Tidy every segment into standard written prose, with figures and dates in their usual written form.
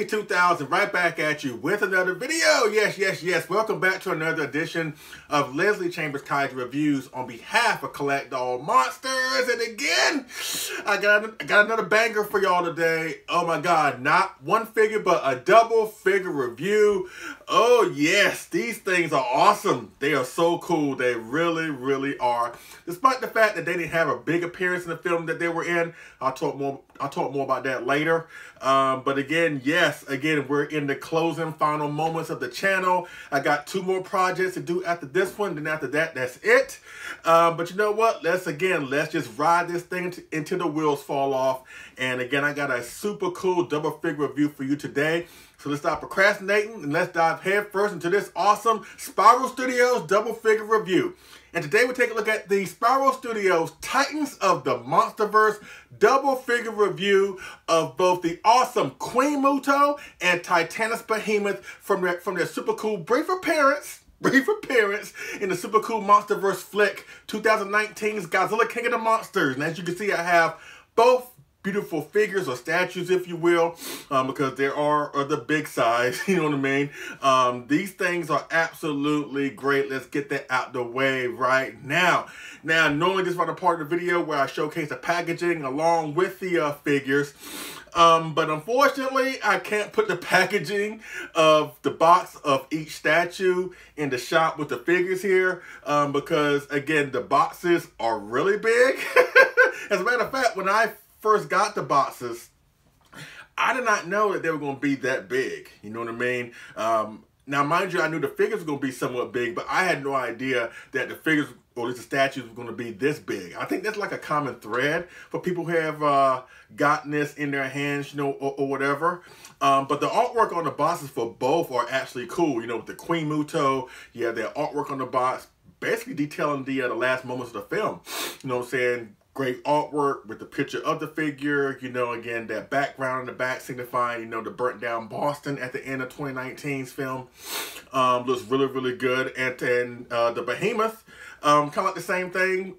2000 right back at you with another video. Yes. Welcome back to another edition of Leslie Chambers Kaiju Reviews on behalf of Collect All Monsters. And again, I got another banger for y'all today. Oh my God, not one figure, but a double figure review. Oh yes, these things are awesome. They are so cool. They really are. Despite the fact that they didn't have a big appearance in the film that they were in, I'll talk more about that later. But again, we're in the closing final moments of the channel. I got 2 more projects to do after this one. Then after that, that's it. But you know what? Let's just ride this thing until the wheels fall off. And again, I got a super cool double figure review for you today. So let's stop procrastinating and let's dive head first into this awesome Spiral Studios double figure review. And today we take a look at the Spiral Studios Titans of the Monsterverse double figure review of both the awesome Queen Muto and Titanus Behemoth from their super cool brief appearance in the super cool Monsterverse flick 2019's Godzilla King of the Monsters. And as you can see, I have both beautiful figures or statues, if you will, because there are the big size, you know what I mean? These things are absolutely great. Let's get that out the way right now. Now, normally this is the part of the video where I showcase the packaging along with the figures. But unfortunately, I can't put the packaging of the box of each statue in the shop with the figures here because, again, the boxes are really big. As a matter of fact, when I first got the boxes, I did not know that they were going to be that big. You know what I mean? Now, mind you, I knew the figures were going to be somewhat big, but I had no idea that the figures, or at least the statues, were going to be this big. I think that's like a common thread for people who have gotten this in their hands, you know, or whatever. But the artwork on the boxes for both are actually cool. You know, with the Queen Muto, you have their artwork on the box, basically detailing the last moments of the film. You know what I'm saying? Great artwork with the picture of the figure, you know, again, that background in the back signifying, you know, the burnt down Boston at the end of 2019's film. Looks really good. And then the Behemoth, kind of like the same thing,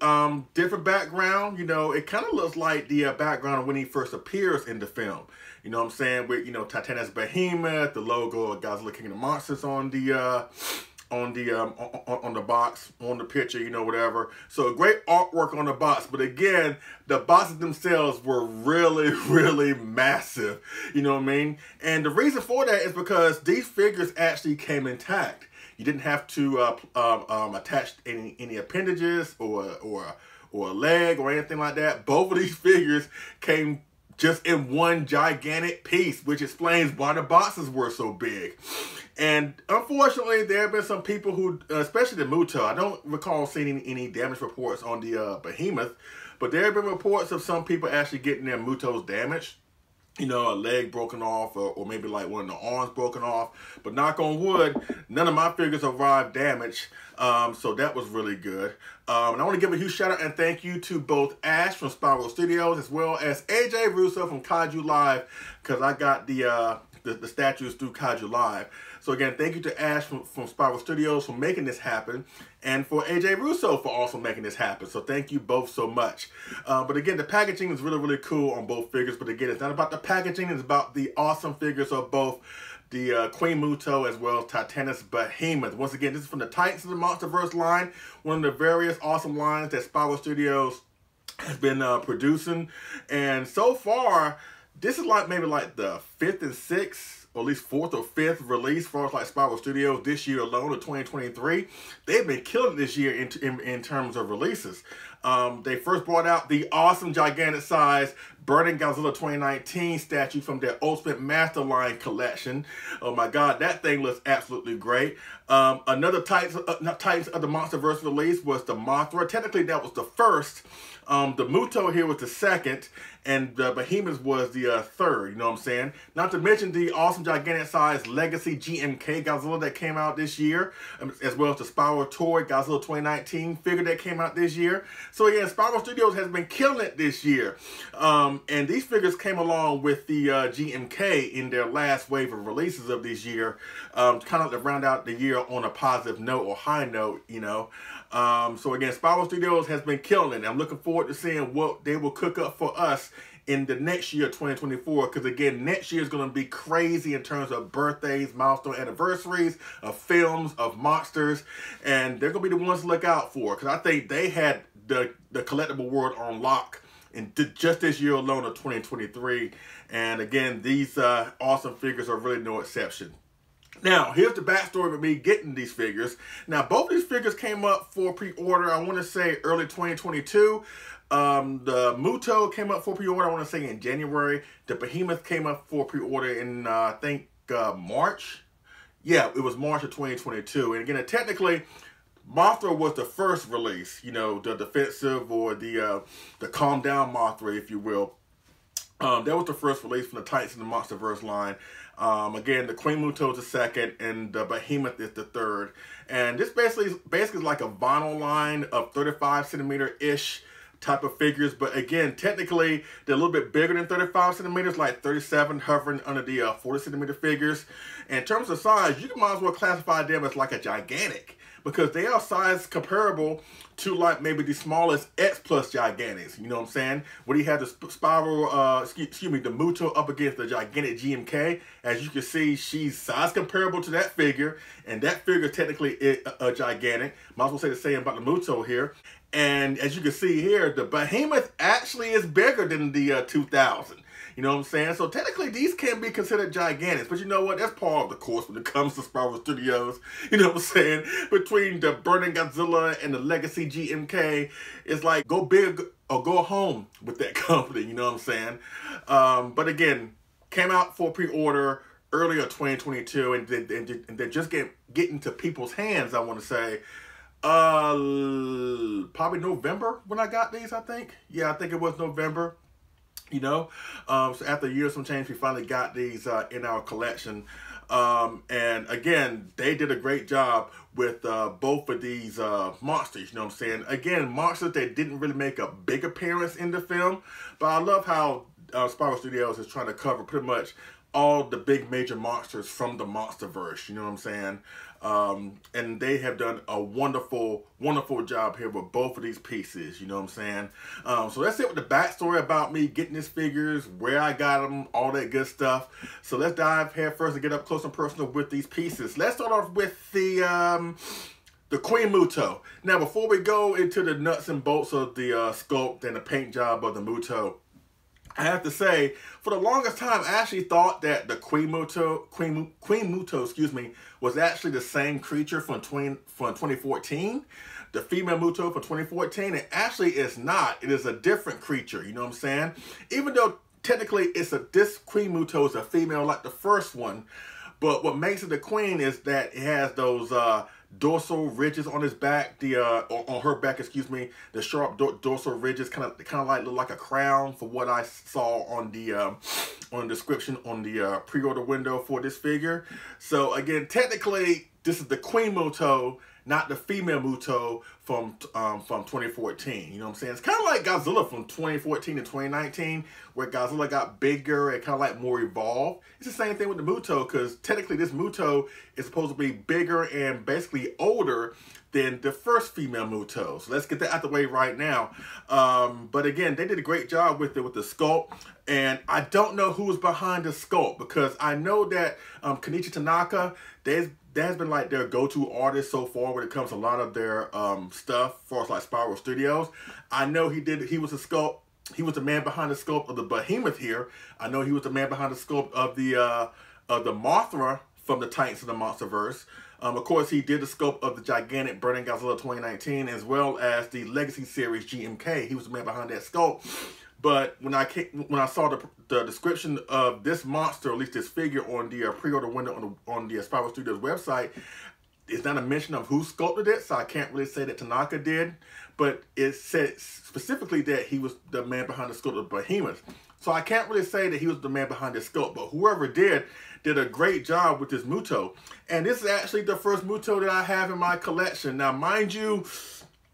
different background. You know, it kind of looks like the background when he first appears in the film. You know what I'm saying? With, you know, Titanus Behemoth, the logo of Godzilla King of the Monsters on the box, on the picture, you know, whatever. So great artwork on the box, but again, the boxes themselves were really massive, you know what I mean? And the reason for that is because these figures actually came intact. You didn't have to attach any appendages or a leg or anything like that. Both of these figures came just in one gigantic piece, which explains why the boxes were so big. And unfortunately, there have been some people who, especially the Muto, I don't recall seeing any damage reports on the Behemoth, but there have been reports of some people actually getting their Mutos damaged. You know, a leg broken off or maybe like one of the arms broken off. But knock on wood, none of my figures arrived damaged. So that was really good. And I want to give a huge shout out and thank you to both Ash from Spiral Studios as well as AJ Russo from Kaiju Live, because I got the statues through Kaiju Live. So again, thank you to Ash from Spiral Studios for making this happen, and for AJ Russo for also making this happen. So thank you both so much. But again, the packaging is really cool on both figures. But again, it's not about the packaging, it's about the awesome figures of both the Queen Muto as well as Titanus Behemoth. Once again, this is from the Titans of the Monsterverse line, one of the various awesome lines that Spiral Studios has been producing. And so far, this is like maybe like the 5th and 6th, or at least 4th or 5th release as far as like Spiral Studios this year alone of 2023. They've been killing it this year in terms of releases. They first brought out the awesome gigantic size Burning Godzilla 2019 statue from their Ultimate Masterline collection. Oh my God, that thing looks absolutely great. Another Titans of the Monsterverse release was the Mothra. Technically, that was the first. The Muto here was the second, and the Behemoth was the third, you know what I'm saying? Not to mention the awesome gigantic size Legacy GMK Godzilla that came out this year, as well as the Spiral Toy Godzilla 2019 figure that came out this year. So again, Spiral Studios has been killing it this year. And these figures came along with the GMK in their last wave of releases of this year, kind of to round out the year on a positive note or high note, you know. So again, Spiral Studios has been killing it. I'm looking forward to seeing what they will cook up for us in the next year, 2024, because again, next year is going to be crazy in terms of birthdays, milestone anniversaries, of films, of monsters, and they're going to be the ones to look out for, because I think they had the collectible world on lock in just this year alone of 2023, and again, these awesome figures are really no exception. Now, here's the backstory of me getting these figures. Now, both these figures came up for pre-order, I want to say early 2022. The Muto came up for pre-order, I want to say in January. The Behemoth came up for pre-order in, I think, March. Yeah, it was March of 2022. And again, technically, Mothra was the first release, you know, the defensive or the calm down Mothra, if you will. That was the first release from the Titans and the Monsterverse line. Again, the Queen Muto is the second, and the Behemoth is the third. And this basically is like a vinyl line of 35 centimeter-ish type of figures. But again, technically, they're a little bit bigger than 35 centimeters, like 37, hovering under the 40 centimeter figures. And in terms of size, you might as well classify them as like a gigantic, because they are size comparable to like maybe the smallest X Plus Gigantics, you know what I'm saying? When he had the spiral, excuse me, the Muto up against the gigantic GMK, as you can see, she's size comparable to that figure, and that figure technically is a gigantic. Might as well say the same about the Muto here. And as you can see here, the Behemoth actually is bigger than the 2000. You know what I'm saying? So technically, these can be considered gigantics. But you know what? That's part of the course when it comes to Spiral Studios. You know what I'm saying? Between the Burning Godzilla and the Legacy GMK, it's like go big or go home with that company. You know what I'm saying? But again, came out for pre-order earlier 2022, and they're just getting to people's hands, I want to say. Probably November when I got these, I think. Yeah, I think it was November. You know, so after a year some change, we finally got these in our collection. And again, they did a great job with both of these monsters, you know what I'm saying? Again, monsters that didn't really make a big appearance in the film, but I love how Spiral Studios is trying to cover pretty much all the big major monsters from the Monsterverse, you know what I'm saying? And they have done a wonderful, wonderful job here with both of these pieces, you know what I'm saying? So that's it with the backstory about me getting these figures, where I got them, all that good stuff. So let's dive head first and get up close and personal with these pieces. Let's start off with the Queen Muto. Now, before we go into the nuts and bolts of the sculpt and the paint job of the Muto, I have to say, for the longest time, I actually thought that the Queen Muto, excuse me, was actually the same creature from 2014. The female Muto from 2014, and actually it's not. It is a different creature, you know what I'm saying? Even though technically this Queen Muto is a female like the first one, but what makes it the queen is that it has those dorsal ridges on his back, on her back, excuse me, the sharp dorsal ridges, kind of like look like a crown, for what I saw on the description on the pre-order window for this figure. So again, technically, this is the Queen Muto, not the female Muto from 2014. You know what I'm saying? It's kind of like Godzilla from 2014 and 2019, where Godzilla got bigger and kind of like more evolved. It's the same thing with the Muto, because technically this Muto is supposed to be bigger and basically older than the first female Muto. So let's get that out the way right now. But again, they did a great job with the sculpt. And I don't know who was behind the sculpt, because I know that Kenichi Tanaka, that has been like their go-to artist so far when it comes to a lot of their stuff, as far as like Spiral Studios. I know he was a sculpt. He was the man behind the sculpt of the Behemoth here. I know he was the man behind the sculpt of the Mothra from the Titans of the Monsterverse. Of course, he did the sculpt of the gigantic Burning Godzilla 2019, as well as the Legacy Series GMK. He was the man behind that sculpt. But when I saw the description of this monster, or at least this figure, on the pre-order window on the Spiral Studios website, it's not a mention of who sculpted it, so I can't really say that Tanaka did. But it said specifically that he was the man behind the sculpt of Behemoth. So I can't really say that he was the man behind this sculpt, but whoever did a great job with this Muto. And this is actually the first Muto that I have in my collection. Now, mind you,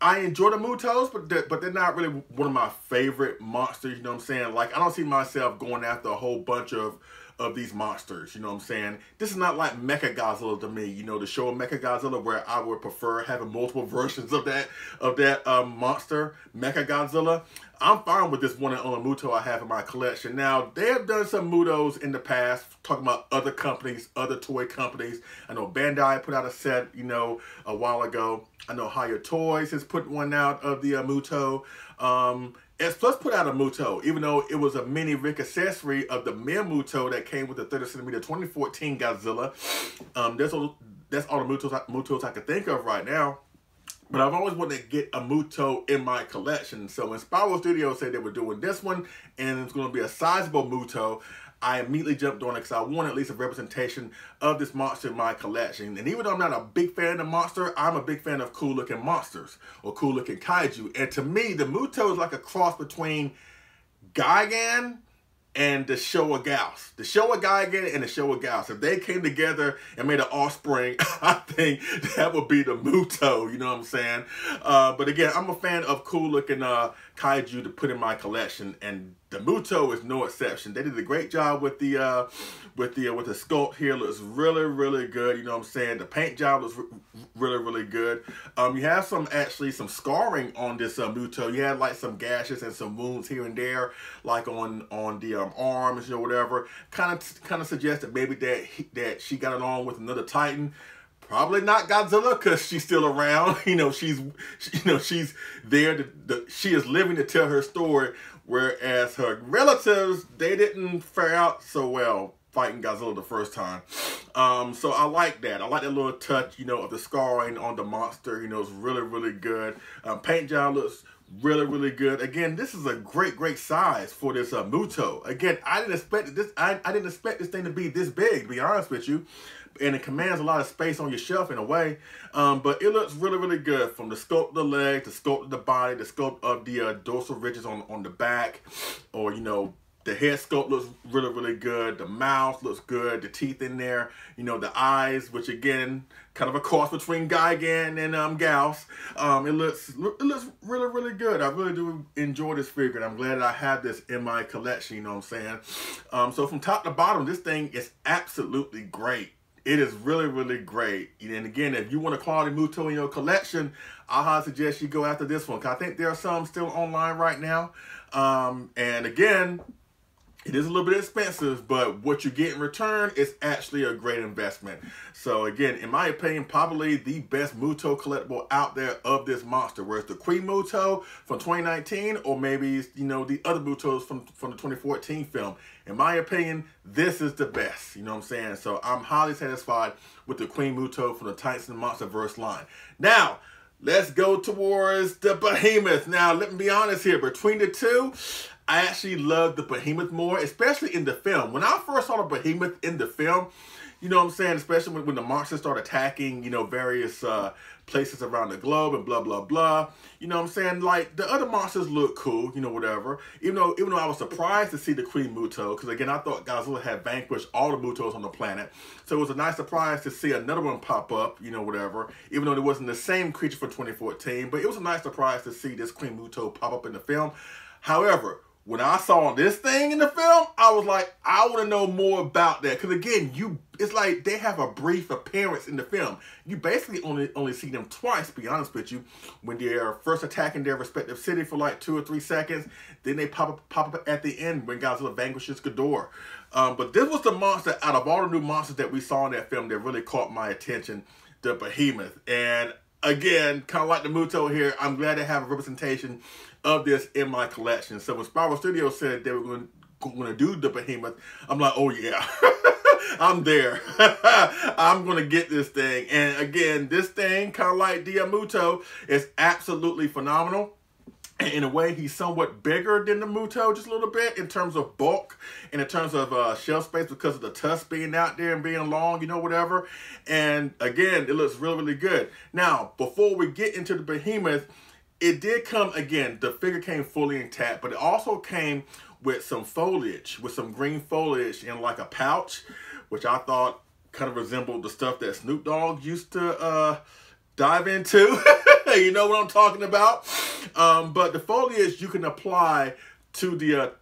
I enjoy the Mutos, but they're not really one of my favorite monsters, you know what I'm saying? Like, I don't see myself going after a whole bunch of of these monsters. You know what I'm saying? This is not like Mecha Godzilla to me. You know, the show of Mecha Godzilla, where I would prefer having multiple versions of that monster, Mecha Godzilla. I'm fine with this one and only Muto I have in my collection. Now, they have done some Mutos in the past, talking about other companies, other toy companies. I know Bandai put out a set, you know, a while ago. I know Higher Toys has put one out of the Muto. S Plus put out a Muto, even though it was a mini Rick accessory of the Mir Muto that came with the 30cm 2014 Godzilla. That's all the Mutos I can think of right now. But I've always wanted to get a Muto in my collection. So when Spiral Studios said they were doing this one, and it's going to be a sizable Muto, I immediately jumped on it because I want at least a representation of this monster in my collection. And even though I'm not a big fan of the monster, I'm a big fan of cool-looking monsters or cool-looking kaiju. And to me, the Muto is like a cross between Gigan and the Showa Gauss. The Showa Gigan and the Showa Gauss. If they came together and made an offspring, I think that would be the Muto, you know what I'm saying? But again, I'm a fan of cool-looking kaiju to put in my collection, and the Muto is no exception. They did a great job with the sculpt here. It looks really, really good. You know what I'm saying? The paint job looks really, really good. You have some scarring on this Muto. You had like some gashes and some wounds here and there, like on the arms or whatever. Kind of suggests that maybe that she got along with another Titan. Probably not Godzilla, because she's still around. You know, she's there. She is living to tell her story, whereas her relatives, they didn't fare out so well fighting Godzilla the first time. So I like that. I like that little touch, you know, of the scarring on the monster. You know, it's really, really good. Paint job looks really, really good. Again, this is a great size for this Muto. Again, I didn't expect this. I didn't expect this thing to be this big, to be honest with you. And it commands a lot of space on your shelf in a way. But it looks really, really good, from the sculpt of the leg, the sculpt of the body, the sculpt of the dorsal ridges on the back, or, you know, the head sculpt looks really, really good. The mouth looks good. The teeth in there. You know, the eyes, which again, kind of a cross between Gigan and Gauss. It looks really, really good. I really do enjoy this figure, and I'm glad that I have this in my collection. You know what I'm saying? So from top to bottom, this thing is absolutely great. It is really, really great. And again, if you want a quality Muto in your collection, I highly suggest you go after this one, because I think there are some still online right now. And again, it is a little bit expensive, but what you get in return is actually a great investment. So again, in my opinion, probably the best Muto collectible out there of this monster, whereas the Queen Muto from 2019, or maybe, you know, the other Mutos from the 2014 film. In my opinion, this is the best, you know what I'm saying? So I'm highly satisfied with the Queen Muto from the Titanus Monsterverse line. Now, let's go towards the Behemoth. Now, let me be honest here, between the two, I actually love the Behemoth more, especially in the film. When I first saw the Behemoth in the film, you know what I'm saying, especially when the monsters start attacking, you know, various places around the globe and blah, blah, blah. You know what I'm saying? Like, the other monsters look cool, you know, whatever. Even though I was surprised to see the Queen Muto, because again, I thought Godzilla had vanquished all the Mutos on the planet. So it was a nice surprise to see another one pop up, you know, whatever. Even though it wasn't the same creature from 2014, but it was a nice surprise to see this Queen Muto pop up in the film. However, when I saw this thing in the film, I was like, I want to know more about that. Because again, it's like they have a brief appearance in the film. You basically only see them twice, to be honest with you. When they're first attacking their respective city for like 2 or 3 seconds. Then they pop up at the end when Godzilla vanquishes Ghidorah. But this was the monster, out of all the new monsters that we saw in that film, that really caught my attention, the Behemoth. And again, kind of like the Muto here, I'm glad to have a representation of this in my collection. So when Spiral Studios said they were going to do the Behemoth, I'm like, oh yeah, I'm there. I'm going to get this thing. And again, this thing, kind of like the Muto, is absolutely phenomenal. And in a way, he's somewhat bigger than the Muto, just a little bit, in terms of bulk and in terms of shelf space, because of the tusks being out there and being long, you know, whatever. And again, it looks really, really good. Now, before we get into the Behemoth, it did come, again, the figure came fully intact, but it also came with some foliage, with some green foliage in like a pouch, which I thought kind of resembled the stuff that Snoop Dogg used to dive into. You know what I'm talking about? But the foliage you can apply to the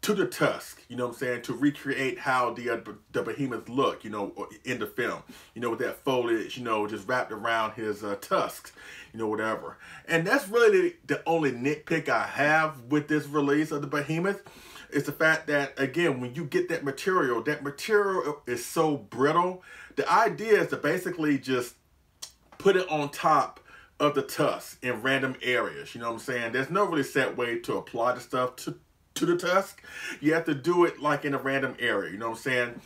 to the tusk, you know what I'm saying, to recreate how the behemoth look, you know, in the film, you know, with that foliage, you know, just wrapped around his tusks, you know, whatever. And that's really the only nitpick I have with this release of the behemoth, is the fact that, again, when you get that material is so brittle. The idea is to basically just put it on top of the tusk in random areas, you know what I'm saying. There's no really set way to apply the stuff to the tusk. You have to do it like in a random area, you know what I'm saying?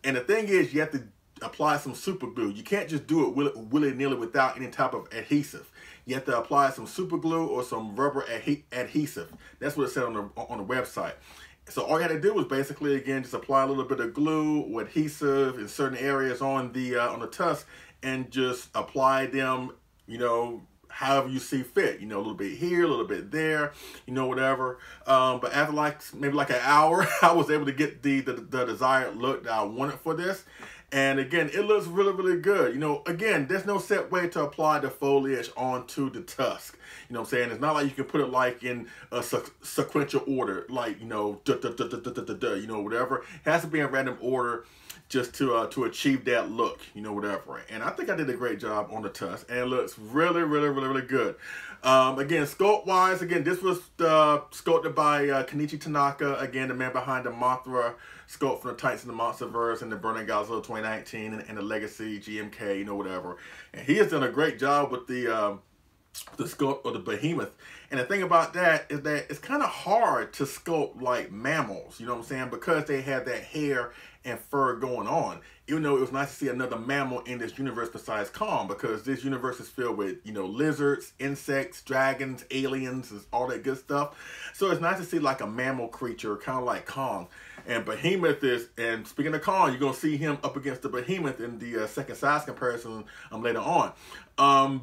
And the thing is, you have to apply some super glue. You can't just do it willy-nilly without any type of adhesive. You have to apply some super glue or some rubber adhesive. That's what it said on the website. So all you had to do was basically, again, just apply a little bit of glue or adhesive in certain areas on the tusk, and just apply them, you know, however you see fit, you know, a little bit here, a little bit there, you know, whatever. But after maybe like an hour, I was able to get the desired look that I wanted for this. And again, it looks really, really good. You know, again, there's no set way to apply the foliage onto the tusk. You know what I'm saying? It's not like you can put it like in a sequential order, like, you know, you know, whatever. It has to be in random order just to achieve that look, you know, whatever. And I think I did a great job on the tusk, and it looks really, really, really, really good. Again, sculpt-wise, again, this was sculpted by Kenichi Tanaka, again, the man behind the Mothra sculpt from the Titanus and the Monsterverse and the Burning Godzilla 2019 and the Legacy GMK, you know, whatever. And he has done a great job with the sculpt of the behemoth. And the thing about that is that it's kind of hard to sculpt like mammals, you know what I'm saying, because they have that hair and fur going on. Even though it was nice to see another mammal in this universe besides Kong, because this universe is filled with, you know, lizards, insects, dragons, aliens, and all that good stuff. So it's nice to see like a mammal creature, kind of like Kong. And Behemoth is, and speaking of Kong, you're going to see him up against the Behemoth in the second size comparison later on.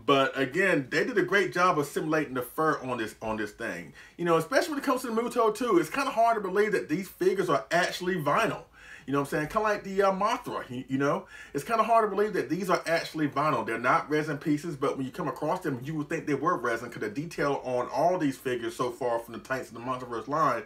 But again, they did a great job of simulating the fur on this thing. You know, especially when it comes to the Muto too, it's kind of hard to believe that these figures are actually vinyl. You know what I'm saying? Kind of like the Mothra, you know? It's kind of hard to believe that these are actually vinyl. They're not resin pieces, but when you come across them, you would think they were resin, because the detail on all these figures so far from the Titanus and the Monsterverse line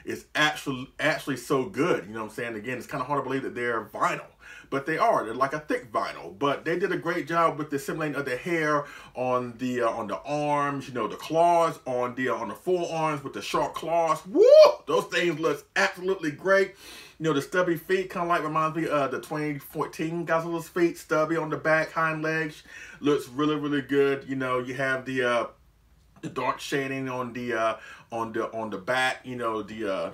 is actually so good. You know what I'm saying? Again, it's kind of hard to believe that they're vinyl, but they are. They're like a thick vinyl. But they did a great job with the simulating of the hair on the arms, you know, the claws on the forearms with the sharp claws. Woo! Those things look absolutely great. You know, the stubby feet kind of like reminds me of the 2014 Godzilla's feet, stubby on the back, hind legs. Looks really, really good. You know, you have the dark shading on the back, you know,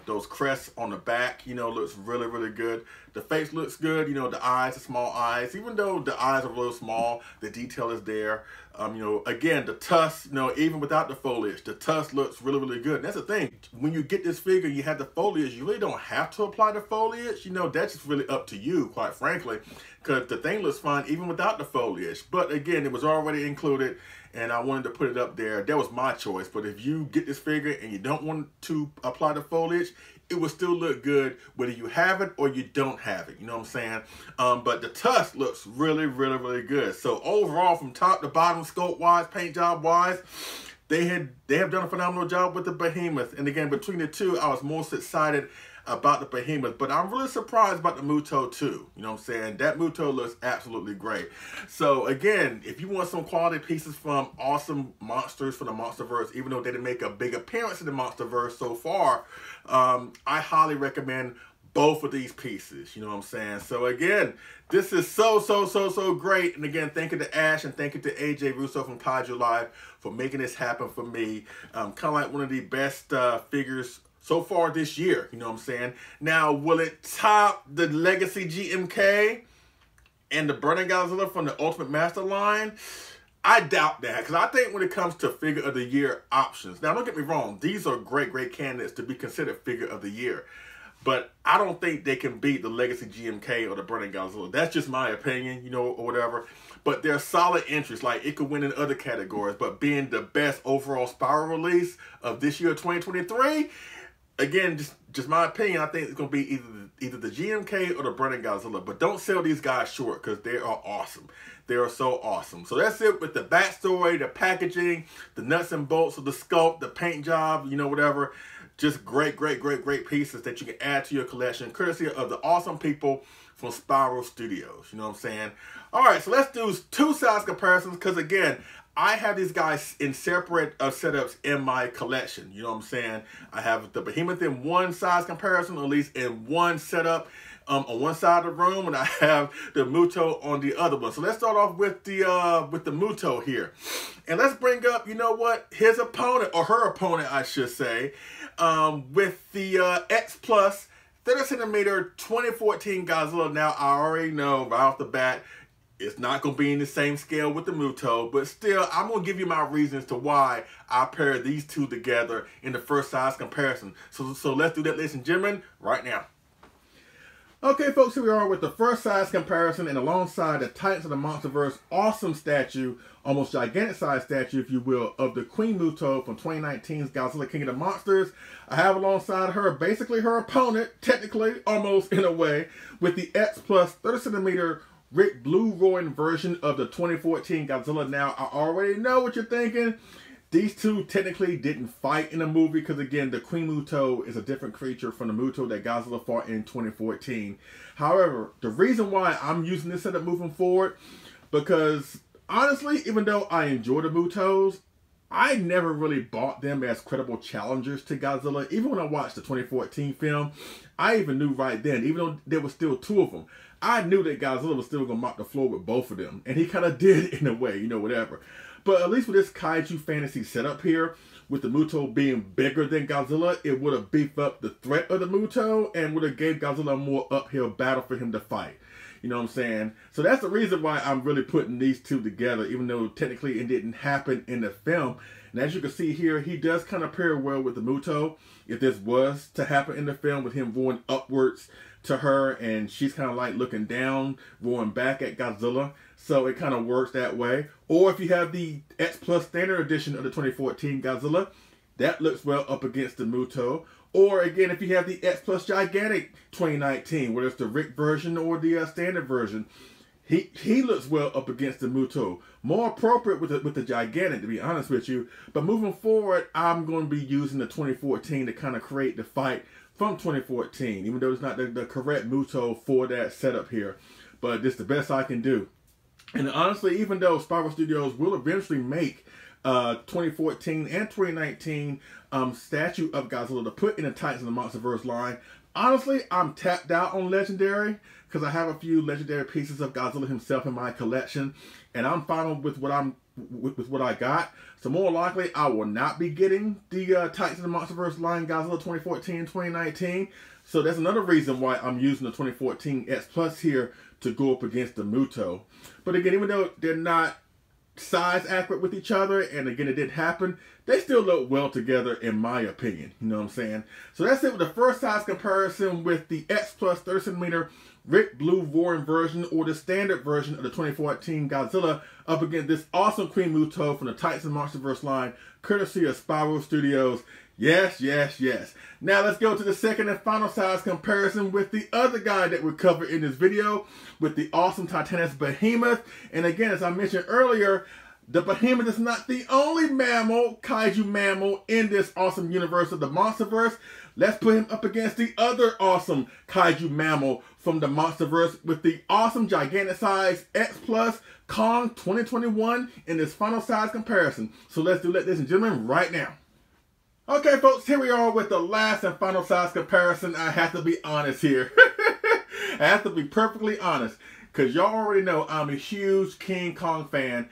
those crests on the back, you know, looks really, really good. The face looks good, you know, the eyes, the small eyes, even though the eyes are a little small, the detail is there. You know, again, the tusk, you know, even without the foliage, the tusk looks really, really good. And that's the thing, when you get this figure, you have the foliage, you really don't have to apply the foliage, you know, that's just really up to you, quite frankly, because the thing looks fine even without the foliage. But again, it was already included, and I wanted to put it up there. That was my choice. But if you get this figure and you don't want to apply the foliage, it will still look good whether you have it or you don't have it. You know what I'm saying? But the tusk looks really, really, really good. So overall, from top to bottom, sculpt-wise, paint job-wise, they have done a phenomenal job with the Behemoth. And again, between the two, I was most excited about the Behemoth, but I'm really surprised about the Muto too. You know what I'm saying? That Muto looks absolutely great. So again, if you want some quality pieces from awesome monsters from the Monsterverse, even though they didn't make a big appearance in the Monsterverse so far, I highly recommend both of these pieces. You know what I'm saying? So again, this is so great. And again, thank you to Ash and thank you to AJ Russo from Kaiju Live for making this happen for me. Kind of like one of the best figures so far this year, you know what I'm saying? Now, will it top the Legacy GMK and the Burning Godzilla from the Ultimate Masterline? I doubt that, because I think when it comes to figure of the year options, now don't get me wrong, these are great candidates to be considered figure of the year, but I don't think they can beat the Legacy GMK or the Burning Godzilla. That's just my opinion, you know, or whatever. But they're solid entries. Like, it could win in other categories, but being the best overall spiral release of this year, 2023, again, just my opinion, I think it's going to be either the GMK or the Burning Godzilla. But don't sell these guys short, because they are awesome. They are so awesome. So that's it with the backstory, the packaging, the nuts and bolts of the sculpt, the paint job, you know, whatever. Just great pieces that you can add to your collection, courtesy of the awesome people from Spiral Studios. You know what I'm saying? All right, so let's do two size comparisons, because again, I have these guys in separate setups in my collection. You know what I'm saying? I have the Behemoth in one size comparison, or at least in one setup on one side of the room, and I have the Muto on the other one. So let's start off with the Muto here. And let's bring up, you know what, his opponent, or her opponent, I should say, with the X Plus 30 centimeter 2014 Godzilla. Now, I already know right off the bat, it's not going to be in the same scale with the Muto, but still, I'm going to give you my reasons to why I pair these two together in the first size comparison. So let's do that, ladies and gentlemen, right now. Okay, folks, here we are with the first size comparison, and alongside the Titans of the Monsterverse awesome statue, almost gigantic size statue, if you will, of the Queen Muto from 2019's Godzilla King of the Monsters. I have alongside her basically her opponent, technically, almost in a way, with the X Plus 30 centimeter Rick Blue Roaring version of the 2014 Godzilla. Now, I already know what you're thinking. These two technically didn't fight in the movie because, again, the Queen Muto is a different creature from the Muto that Godzilla fought in 2014. However, the reason why I'm using this setup moving forward, because honestly, even though I enjoy the Mutos, I never really bought them as credible challengers to Godzilla. Even when I watched the 2014 film, I even knew right then, even though there were still two of them, I knew that Godzilla was still going to mop the floor with both of them. And he kind of did in a way, you know, whatever. But at least with this Kaiju Fantasy setup here, with the Muto being bigger than Godzilla, it would have beefed up the threat of the Muto and would have gave Godzilla a more uphill battle for him to fight. You know what I'm saying? So that's the reason why I'm really putting these two together, even though technically it didn't happen in the film. And as you can see here, he does kind of pair well with the Muto. If this was to happen in the film, with him roaring upwards to her and she's kind of like looking down, roaring back at Godzilla. So it kind of works that way. Or if you have the X Plus Standard Edition of the 2014 Godzilla, that looks well up against the Muto. Or again, if you have the X Plus Gigantic 2019, whether it's the Rick version or the standard version, he looks well up against the Muto. More appropriate with the Gigantic, to be honest with you. But moving forward, I'm going to be using the 2014 to kind of create the fight from 2014, even though it's not the correct Muto for that setup here. But this is the best I can do. And honestly, even though Spiral Studios will eventually make 2014 and 2019 statue of Godzilla to put in the Titans of the Monsterverse line, honestly, I'm tapped out on Legendary because I have a few Legendary pieces of Godzilla himself in my collection, and I'm fine with what I got. So more likely, I will not be getting the Titans of the Monsterverse line Godzilla 2014 and 2019. So that's another reason why I'm using the 2014 X Plus here to go up against the Muto. But again, even though they're not size accurate with each other, and again, it didn't happen, they still look well together in my opinion. You know what I'm saying? So that's it with the first size comparison with the X Plus 30 centimeter Rick Blue Roaring version or the standard version of the 2014 Godzilla up against this awesome Queen Muto from the Titans and Monsterverse line, courtesy of Spiral Studios. Yes, yes, yes. Now let's go to the second and final size comparison with the other guy that we covered in this video, with the awesome Titanus Behemoth. And again, as I mentioned earlier, the Behemoth is not the only mammal, kaiju mammal, in this awesome universe of the Monsterverse. Let's put him up against the other awesome kaiju mammal from the Monsterverse with the awesome gigantic size X Plus Kong 2021 in this final size comparison. So let's do that, ladies and gentlemen, right now. Okay, folks, here we are with the last and final size comparison. I have to be honest here. I have to be perfectly honest, because y'all already know I'm a huge King Kong fan.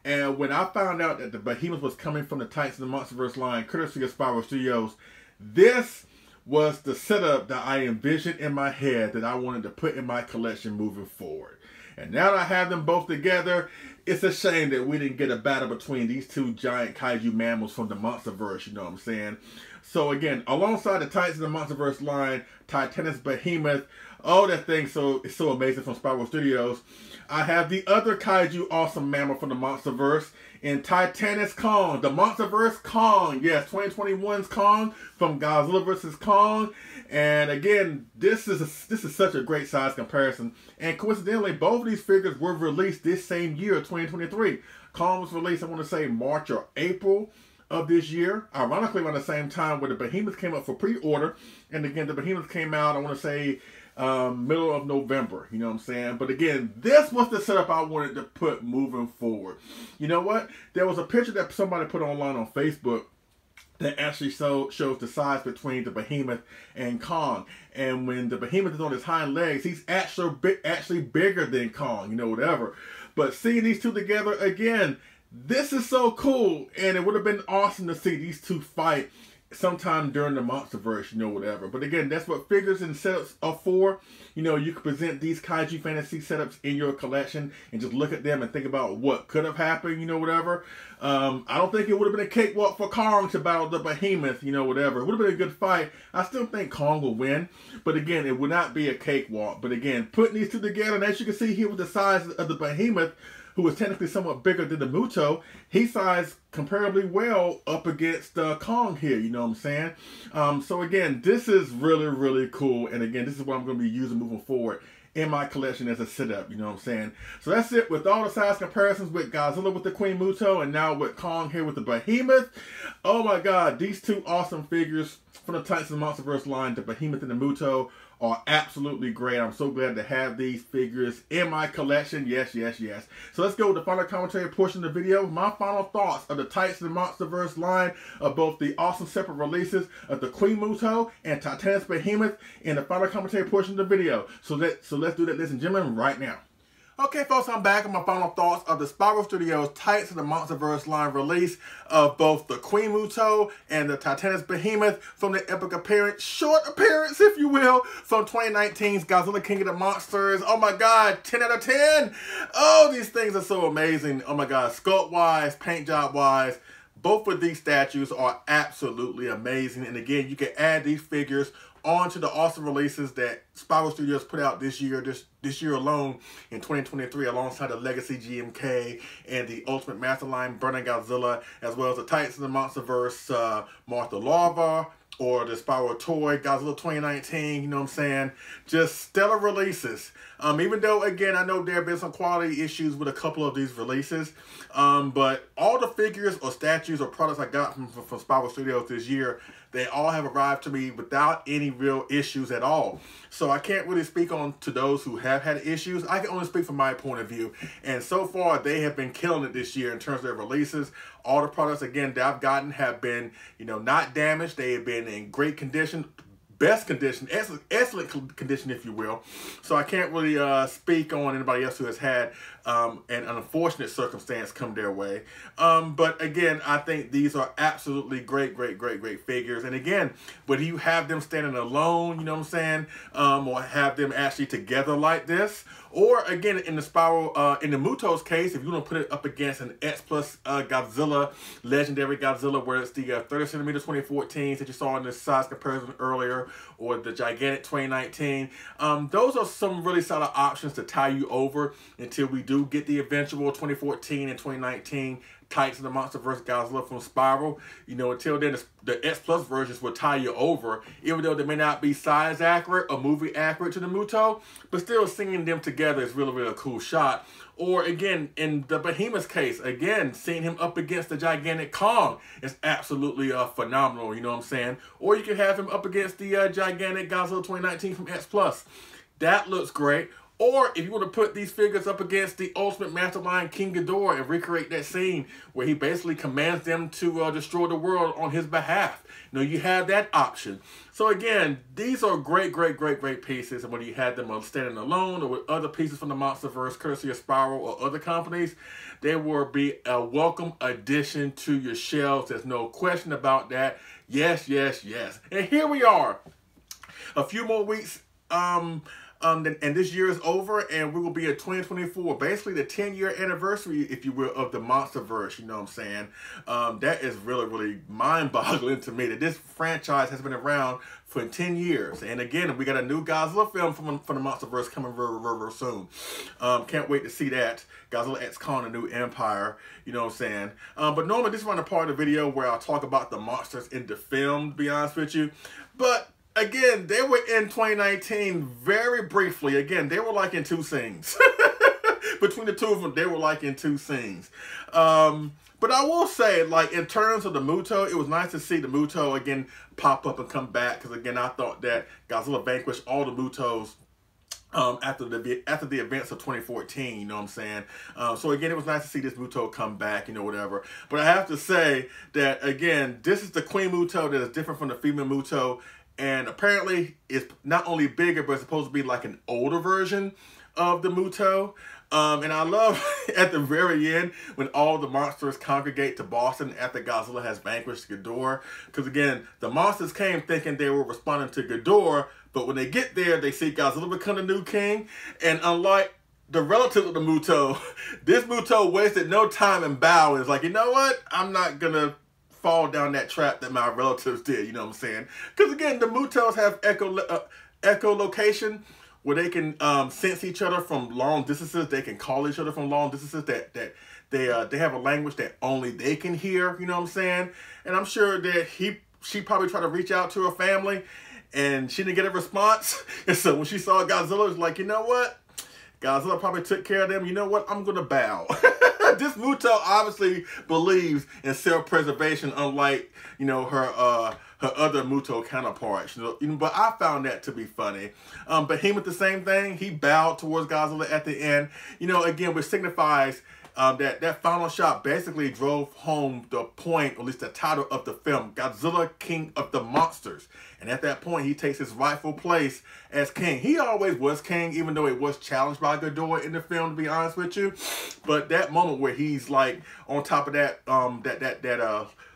And when I found out that the Behemoth was coming from the Titans of the Monsterverse line, courtesy of Spiral Studios, this was the setup that I envisioned in my head that I wanted to put in my collection moving forward. And now that I have them both together, it's a shame that we didn't get a battle between these two giant kaiju mammals from the Monsterverse, you know what I'm saying? So again, alongside the Titans of the Monsterverse line, Titanus Behemoth, oh, that thing is so amazing from Spiral Studios. I have the other kaiju awesome mammal from the Monsterverse in Titanus Kong, the Monsterverse Kong. Yes, 2021's Kong from Godzilla vs. Kong. And again, this is such a great size comparison. And coincidentally, both of these figures were released this same year, 2023. Kong was released, I want to say, March or April of this year. Ironically, around the same time where the Behemoth came up for pre-order. And again, the Behemoth came out, I want to say, middle of November, you know what I'm saying? But again, this was the setup I wanted to put moving forward. You know what? There was a picture that somebody put online on Facebook that actually shows the size between the Behemoth and Kong. And when the Behemoth is on his hind legs, he's actually bigger than Kong, you know, whatever. But seeing these two together again, this is so cool. And it would have been awesome to see these two fight sometime during the Monsterverse, you know, whatever. But again, that's what figures and setups are for. You know, you can present these kaiju fantasy setups in your collection and just look at them and think about what could have happened, you know, whatever. I don't think it would have been a cakewalk for Kong to battle the Behemoth, you know, whatever. It would have been a good fight. I still think Kong will win. But again, it would not be a cakewalk. But again, putting these two together, and as you can see here with the size of the Behemoth, who is technically somewhat bigger than the Muto, he sized comparably well up against Kong here, you know what I'm saying? So again, this is really, really cool. And again, this is what I'm going to be using moving forward in my collection as a setup, you know what I'm saying? So that's it with all the size comparisons with Godzilla with the Queen Muto and now with Kong here with the Behemoth. Oh my God, these two awesome figures from the Titanus Monsterverse line, the Behemoth and the Muto, are absolutely great. I'm so glad to have these figures in my collection. Yes, yes, yes. So let's go with the final commentary portion of the video. My final thoughts of the Titanus Monsterverse line of both the awesome separate releases of the Queen Muto and Titanus Behemoth in the final commentary portion of the video. So let's do that, ladies and gentlemen, right now. Okay, folks, I'm back with my final thoughts of the Spiral Studios Titanus Monsterverse line release of both the Queen Muto and the Titanus Behemoth from the epic appearance, short appearance, if you will, from 2019's Godzilla King of the Monsters. Oh my God, 10 out of 10. Oh, these things are so amazing. Oh my God, sculpt-wise, paint job-wise, both of these statues are absolutely amazing. And again, you can add these figures onto the awesome releases that Spiral Studios put out this year, this year alone in 2023, alongside the Legacy GMK and the Ultimate Masterline Burning Godzilla, as well as the Titanus of the Monsterverse Mothra Larva, or the Spiral Toy Godzilla 2019, you know what I'm saying? Just stellar releases. Even though, again, I know there have been some quality issues with a couple of these releases, but all the figures or statues or products I got from Spiral Studios this year, they all have arrived to me without any real issues at all. So I can't really speak on to those who have had issues. I can only speak from my point of view. And so far, they have been killing it this year in terms of their releases. All the products, again, that I've gotten have been, you know, not damaged. They have been in great condition. Best condition, excellent condition, if you will. So I can't really speak on anybody else who has had an unfortunate circumstance come their way. But again, I think these are absolutely great figures. And again, whether you have them standing alone, you know what I'm saying, or have them actually together like this, or again, in the Spiral, in the Muto's case, if you want to put it up against an X Plus Godzilla, legendary Godzilla, where it's the 30 centimeter 2014 that you saw in the size comparison earlier, or the gigantic 2019, those are some really solid options to tie you over until we do get the eventual 2014 and 2019 Titanus of the Monsterverse Godzilla from Spiral. You know, until then, the X Plus versions will tie you over, even though they may not be size accurate or movie accurate to the Muto, but still seeing them together is really a cool shot. Or again, in the Behemoth's case, again, seeing him up against the gigantic Kong is absolutely phenomenal, you know what I'm saying? Or you can have him up against the gigantic Godzilla 2019 from X Plus. That looks great. Or if you want to put these figures up against the Ultimate Masterline King Ghidorah and recreate that scene where he basically commands them to destroy the world on his behalf. You know, you have that option. So again, these are great pieces. And whether you had them standing alone or with other pieces from the Monsterverse, courtesy of Spiral or other companies, they will be a welcome addition to your shelves. There's no question about that. Yes. And here we are. A few more weeks. And this year is over, and we will be at 2024, basically the 10-year anniversary, if you will, of the Monsterverse, you know what I'm saying? That is really mind-boggling to me, that this franchise has been around for 10 years. And again, we got a new Godzilla film from the Monsterverse coming very soon. Can't wait to see that. Godzilla X Kong, A New Empire, you know what I'm saying? But normally, this is one of the part of the video where I'll talk about the monsters in the film, to be honest with you. But again, they were in 2019 very briefly. Again, they were like in two scenes. between the two of them, they were like in two scenes. But I will say, like, in terms of the Muto, it was nice to see the Muto again pop up and come back. Because again, I thought that Godzilla vanquished all the Mutos after the events of 2014, you know what I'm saying? So again, it was nice to see this Muto come back, you know, whatever. But I have to say that, again, this is the Queen Muto that is different from the female Muto. And apparently, it's not only bigger, but it's supposed to be like an older version of the Muto. And I love at the very end when all the monsters congregate to Boston after Godzilla has vanquished Ghidorah. Because again, the monsters came thinking they were responding to Ghidorah, but when they get there, they see Godzilla become the new king. And unlike the relative of the Muto, this Muto wasted no time in bowing. It's like, you know what? I'm not going to fall down that trap that my relatives did, you know what I'm saying? Because again, the Mutos have echolocation, where they can sense each other from long distances. They can call each other from long distances. That they have a language that only they can hear. You know what I'm saying? And I'm sure that she probably tried to reach out to her family, and she didn't get a response. And so when she saw Godzilla, it's like, you know what? Godzilla probably took care of them. You know what? I'm gonna bow. This Muto obviously believes in self-preservation, unlike, you know, her other Muto counterparts. You know, but I found that to be funny. Behemoth, the same thing. He bowed towards Godzilla at the end. You know, again, which signifies that final shot basically drove home the point, or at least the title of the film, Godzilla, King of the Monsters. And at that point, he takes his rightful place as king. He always was king, even though it was challenged by Ghidorah in the film, to be honest with you. But that moment where he's like on top of that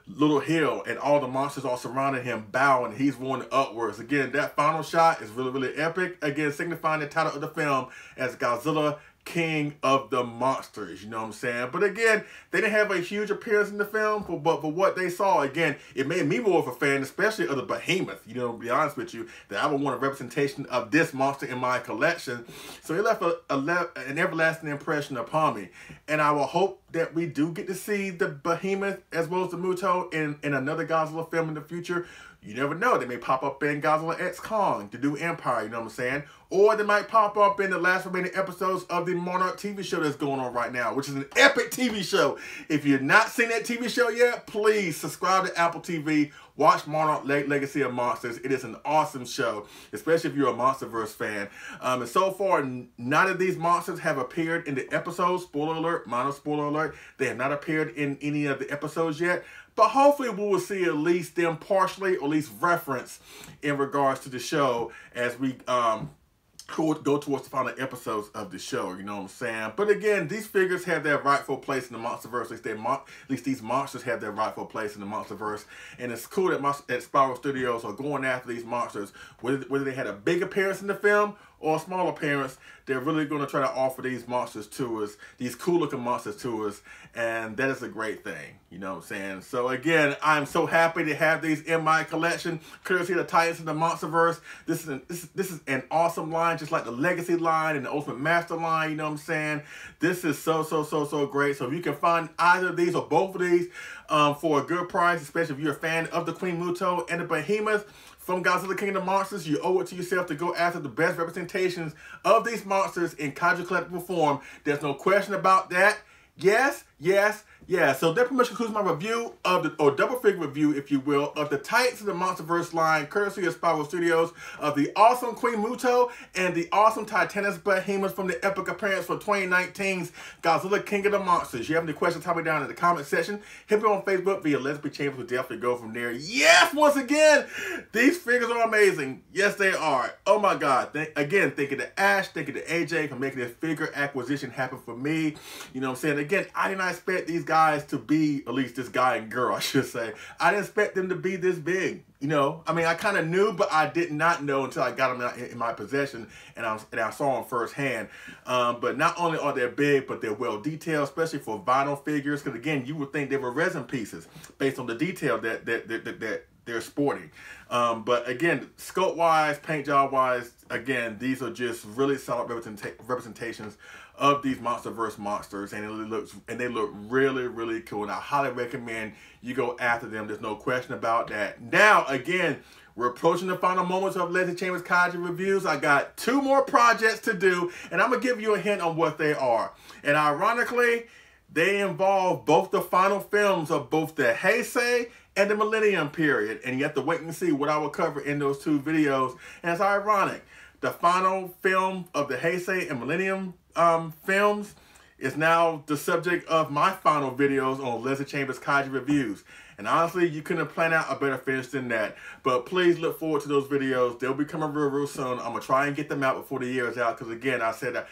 little hill, and all the monsters are surrounding him, bowing, he's going upwards. Again, that final shot is really, really epic. Again, signifying the title of the film as Godzilla, King of the Monsters, you know what I'm saying? But again, they didn't have a huge appearance in the film, but for what they saw, again, it made me more of a fan, especially of the Behemoth, you know, to be honest with you, that I would want a representation of this monster in my collection. So it left an everlasting impression upon me. And I will hope that we do get to see the Behemoth as well as the Muto in another Godzilla film in the future. You never know. They may pop up in Godzilla X Kong, the new Empire, you know what I'm saying? Or they might pop up in the last remaining episodes of the Monarch TV show that's going on right now, which is an epic TV show. If you've not seen that TV show yet, please subscribe to Apple TV. Watch Monarch Legacy of Monsters. It is an awesome show, especially if you're a Monsterverse fan. And so far, none of these monsters have appeared in the episodes. Spoiler alert, minor spoiler alert. They have not appeared in any of the episodes yet. But hopefully we will see at least them partially, or at least reference in regards to the show as we go towards the final episodes of the show, you know what I'm saying? But again, these figures have their rightful place in the Monsterverse. At least these monsters have their rightful place in the Monsterverse. And it's cool that Spiral Studios are going after these monsters. Whether they had a big appearance in the film or a small appearance, they're really going to try to offer these monsters to us, these cool looking monsters to us, and that is a great thing, you know what I'm saying? So again, I'm so happy to have these in my collection, courtesy of the Titans in the Monsterverse. This is an awesome line, just like the Legacy line and the Ultimate Master line, you know what I'm saying? This is so great. So if you can find either of these or both of these for a good price, especially if you're a fan of the Queen Muto and the Behemoth from Godzilla, King of the Monsters, you owe it to yourself to go after the best representations of these monsters in kaiju collectible form. There's no question about that. Yes. So that pretty much concludes my review of or double figure review, if you will, of the Titans of the Monsterverse line, courtesy of Spiral Studios, of the awesome Queen Muto and the awesome Titanus Behemoth from the epic appearance for 2019's Godzilla, King of the Monsters. You have any questions, tell me down in the comment section. Hit me on Facebook via Legacy Chambers. We'll definitely go from there. Yes, once again, these figures are amazing. Yes, they are. Oh my God. Again, thank you to Ash, thank you to AJ for making this figure acquisition happen for me. You know what I'm saying? Again, I did not expect these guys to be, at least this guy and girl, I should say. I didn't expect them to be this big. You know, I mean, I kind of knew, but I did not know until I got them in my possession and I saw them firsthand. But not only are they big, but they're well detailed, especially for vinyl figures. Because again, you would think they were resin pieces based on the detail that they're sporting. But again, sculpt-wise, paint job-wise, again, these are just really solid representations of these Monsterverse monsters, and they look really cool. And I highly recommend you go after them. There's no question about that. Now, again, We're approaching the final moments of Legacy Chambers Kaiju reviews. I got 2 more projects to do, and I'm going to give you a hint on what they are. And ironically, they involve both the final films of both the Heisei and the Millennium period. And you have to wait and see what I will cover in those 2 videos. And it's ironic. The final film of the Heisei and Millennium films is now the subject of my final videos on Legacy Chambers Kaiju reviews. And honestly, you couldn't have planned out a better finish than that. But please look forward to those videos. They'll be coming real soon. I'm going to try and get them out before the year is out. Because again, I said that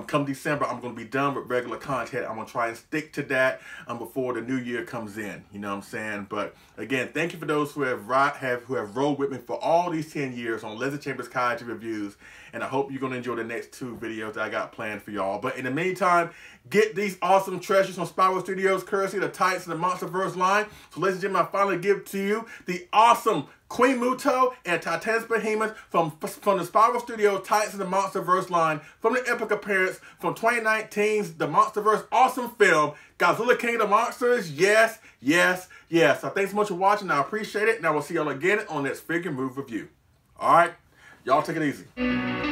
come December, I'm going to be done with regular content. I'm going to try and stick to that before the new year comes in. You know what I'm saying? But again, thank you for those who have rolled with me for all these 10 years on Legacy Chambers Kaiju reviews. And I hope you're going to enjoy the next 2 videos that I got planned for y'all. But in the meantime, get these awesome treasures from Spiral Studios, courtesy of the Titans and the Monsterverse line. So ladies and gentlemen, I finally give to you the awesome Queen Muto and Titanus Behemoth from the Spiral Studios, Titans and the Monsterverse line, from the epic appearance from 2019's The Monsterverse awesome film, Godzilla King of the Monsters. Yes, yes, yes. So thanks so much for watching. I appreciate it. And I will see y'all again on the next figure move review. All right. Y'all take it easy.